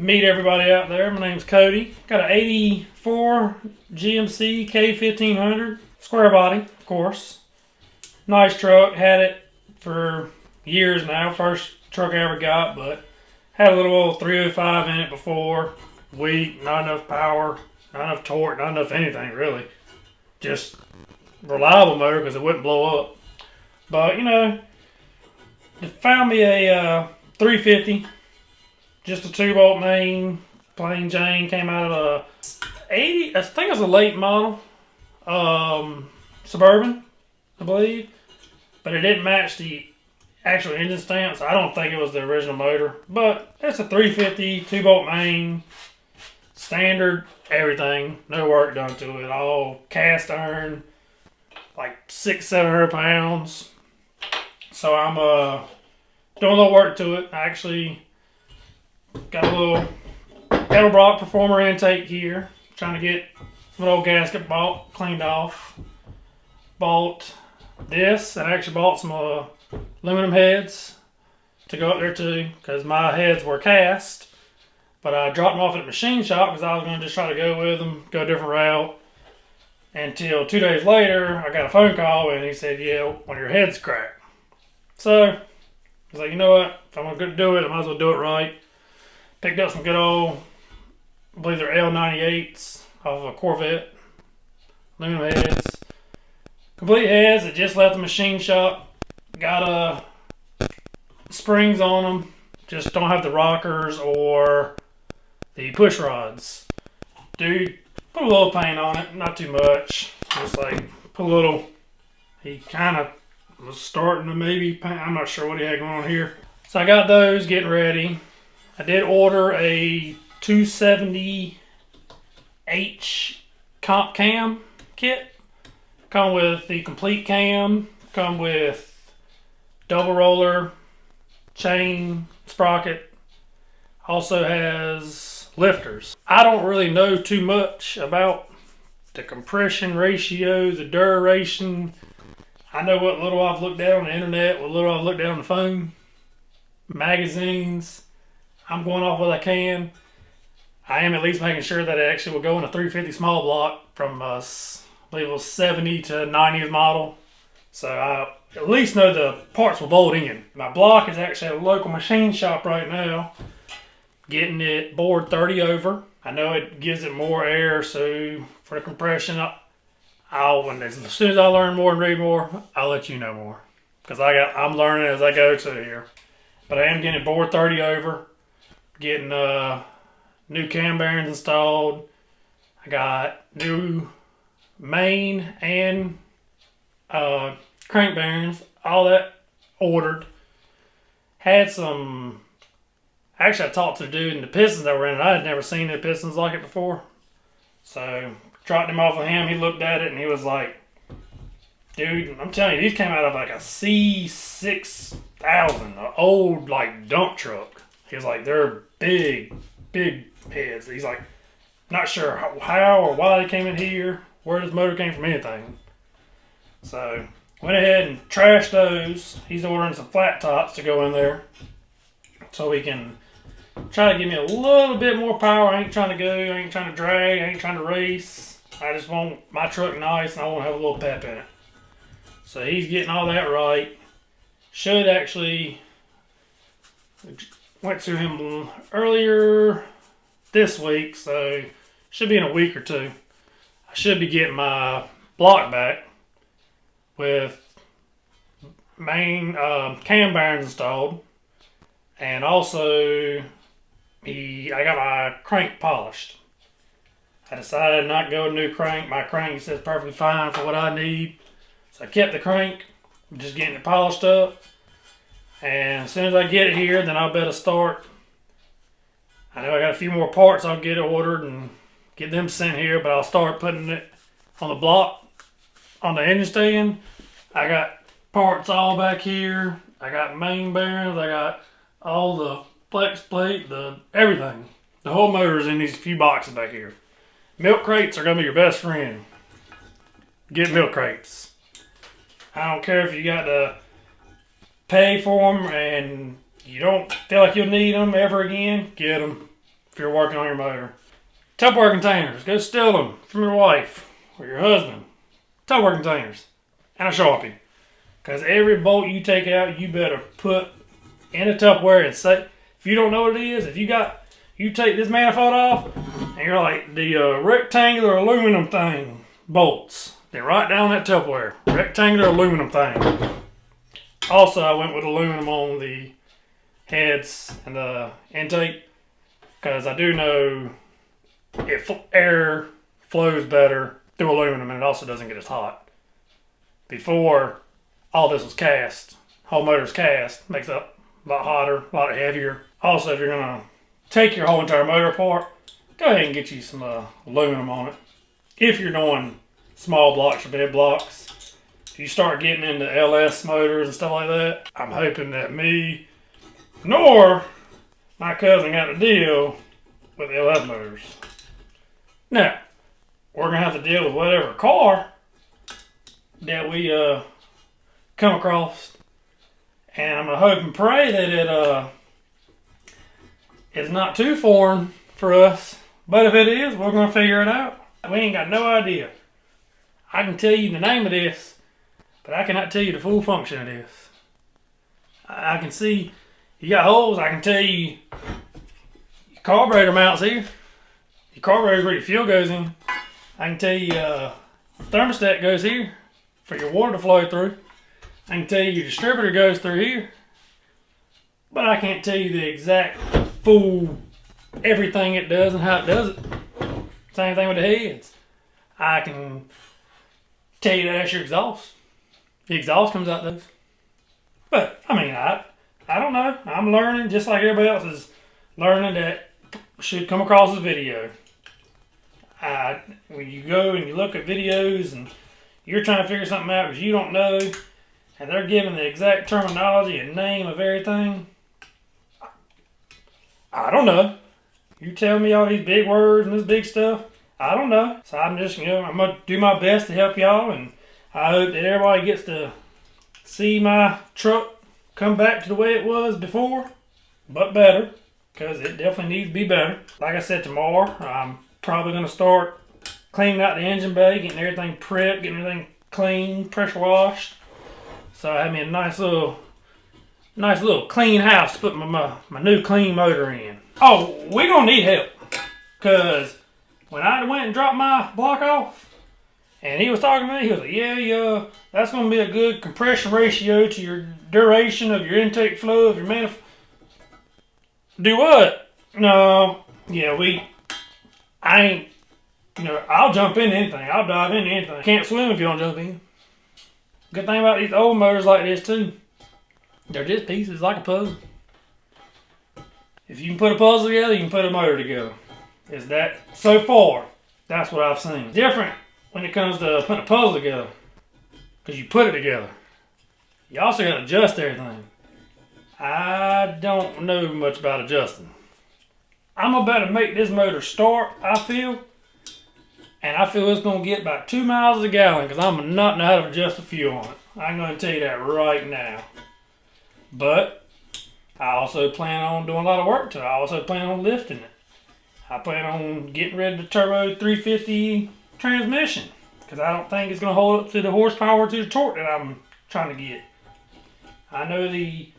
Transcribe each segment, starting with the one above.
meet everybody out there. My name's Cody. Got an 84 GMC K1500. Square body, of course. Nice truck. Had it for years now. First truck I ever got, but had a little old 305 in it before. Weak, not enough power, not enough torque, not enough anything really. Just reliable motor because it wouldn't blow up. But, found me a 350. Just a 2-bolt main, plain Jane, came out of a 80, I think it was a late model, Suburban, I believe. But it didn't match the actual engine stamp, so I don't think it was the original motor. But it's a 350, 2-bolt main, standard, everything, no work done to it, all cast iron, like 600-700 pounds. So I'm doing a little work to it. I actually got a little Edelbrock Performer intake here. Trying to get an old gasket cleaned off. Bought this, and I actually bought some aluminum heads to go up there too, because my heads were cast. But I dropped them off at the machine shop because I was going to just try to go with them, go a different route. Until 2 days later, I got a phone call and he said, yeah, one of your heads cracked. So I was like, you know what? If I'm going to do it, I might as well do it right. Picked up some good old, I believe they're L98s off of a Corvette. Aluminum heads. Complete heads that just left the machine shop. Got springs on them. Just don't have the rockers or the push rods. Dude, put a little paint on it. Not too much. Just like, put a little. He kind of was starting to maybe paint. I'm not sure what he had going on here. So I got those getting ready. I did order a 270H comp cam kit. Come with the complete cam. Come with double roller, chain, sprocket. Also has lifters. I don't really know too much about the compression ratio, the duration. I know what little I've looked at on the internet, what little I've looked at on the phone, magazines. I'm going off what I can. I am at least making sure that it actually will go in a 350 small block from I believe it was 70 to 90th model. So I at least know the parts will bolt in. My block is actually at a local machine shop right now. Getting it bored 30 over. I know it gives it more air, so for the compression, as soon as I learn more and read more, I'll let you know more. Because I'm learning as I go to here. But I am getting it bored 30 over. Getting new cam bearings installed. I got new main and crank bearings. All that ordered. Had some. Actually, I talked to the dude and the pistons that were in it. I had never seen the pistons like it before. So, dropped him off of him. He looked at it and he was like, dude, I'm telling you, these came out of like a C6000, an old like dump truck. He was like, they're big heads. He's like, not sure how or why they came in here, where this motor came from, anything. So, went ahead and trashed those. He's ordering some flat tops to go in there so he can try to give me a little bit more power. I ain't trying to go, I ain't trying to drag, I ain't trying to race. I just want my truck nice and I want to have a little pep in it. So he's getting all that right. Should actually, went to him earlier this week, so should be in a week or two. I should be getting my block back with main cam bearings installed. And also, I got my crank polished. I decided not to go with a new crank. My crank says perfectly fine for what I need. So I kept the crank, just getting it polished up. And as soon as I get it here, then I'll better start. I know I got a few more parts I'll get ordered and get them sent here, but I'll start putting it on the block, on the engine stand. I got parts all back here. I got main bearings. I got all the flex plate, everything. The whole motor is in these few boxes back here. Milk crates are going to be your best friend. Get milk crates. I don't care if you got to pay for them and you don't feel like you'll need them ever again, get them. if you're working on your motor. Tupperware containers, go steal them from your wife or your husband. Tupperware containers and a Sharpie. Because every bolt you take out, you better put in a Tupperware and say, if you don't know what it is, if you take this manifold off and you're like, the rectangular aluminum thing bolts, then right down that Tupperware, rectangular aluminum thing. Also, I went with aluminum on the heads and the intake because I do know air flows better through aluminum and it also doesn't get as hot. Before, all this was cast. Whole motor's cast. Makes it a lot hotter, a lot heavier. Also, if you're going to take your whole entire motor apart, go ahead and get you some aluminum on it. If you're doing small blocks or big blocks, if you start getting into LS motors and stuff like that, I'm hoping that me nor my cousin got to deal with LS motors. Now, we're going to have to deal with whatever car that we come across. And I'm going to hope and pray that it is not too foreign for us. But if it is, we're going to figure it out. We ain't got no idea. I can tell you the name of this, but I cannot tell you the full function of this. I can see you got holes. I can tell you your carburetor mounts here. Your carburetor is where your fuel goes in. I can tell you thermostat goes here for your water to flow through. I can tell you your distributor goes through here. But I can't tell you the exact full everything it does and how it does it. Same thing with the heads. I can tell you that that's your exhaust. The exhaust comes out those. But, I mean, I don't know. I'm learning just like everybody else is learning that should come across this video. When you go and you look at videos and you're trying to figure something out because you don't know, and they're giving the exact terminology and name of everything, I don't know. You tell me all these big words and this big stuff, I don't know. So I'm just, I'm going to do my best to help y'all, and I hope that everybody gets to see my truck come back to the way it was before, but better, because it definitely needs to be better. Like I said, tomorrow, I'm probably going to start cleaning out the engine bay, getting everything prepped, getting everything clean, pressure washed. So I have me a nice little clean house to put my new clean motor in. Oh, we're going to need help, because when I went and dropped my block off, and he was talking to me, he was like, yeah, that's going to be a good compression ratio to your duration of your intake flow of your manifold. Do what? No, yeah, I ain't, I'll jump into anything. I'll dive into anything. Can't swim if you don't jump in. Good thing about these old motors like this too, they're just pieces like a puzzle. If you can put a puzzle together, you can put a motor together. Is that, so far, that's what I've seen. Different when it comes to putting a puzzle together, because you put it together. You also got to adjust everything. I don't know much about adjusting. I'm about to make this motor start, I feel, and I feel it's going to get about 2 miles a gallon, because I'm not know how to adjust the fuel on it. I'm going to tell you that right now. But I also plan on doing a lot of work to it. I also plan on lifting it. I plan on getting rid of the turbo 350 transmission, because I don't think it's going to hold up to the horsepower, to the torque that I'm trying to get. I know the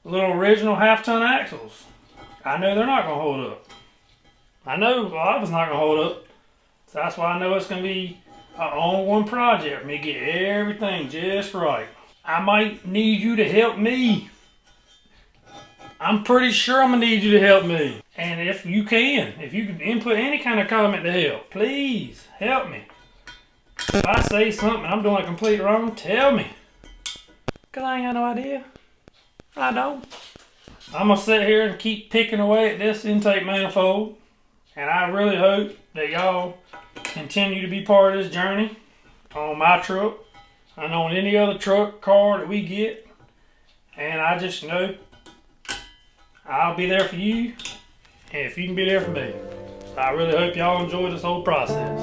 little original half-ton axles, I know they're not going to hold up. I know a lot of it's not going to hold up. So that's why I know it's going to be an on-one project for me to get everything just right. I might need you to help me. I'm pretty sure I'm going to need you to help me. And if you can input any kind of comment to help, please help me. If I say something I'm doing completely wrong, tell me. Because I ain't got no idea. I don't. I'm going to sit here and keep picking away at this intake manifold. And I really hope that y'all continue to be part of this journey on my truck and on any other truck, car that we get. And I just know I'll be there for you, and if you can be there for me. I really hope y'all enjoy this whole process.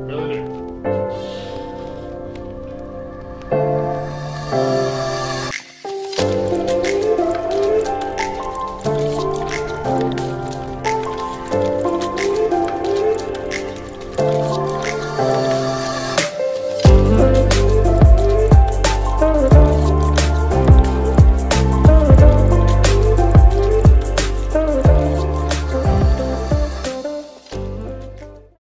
Really do.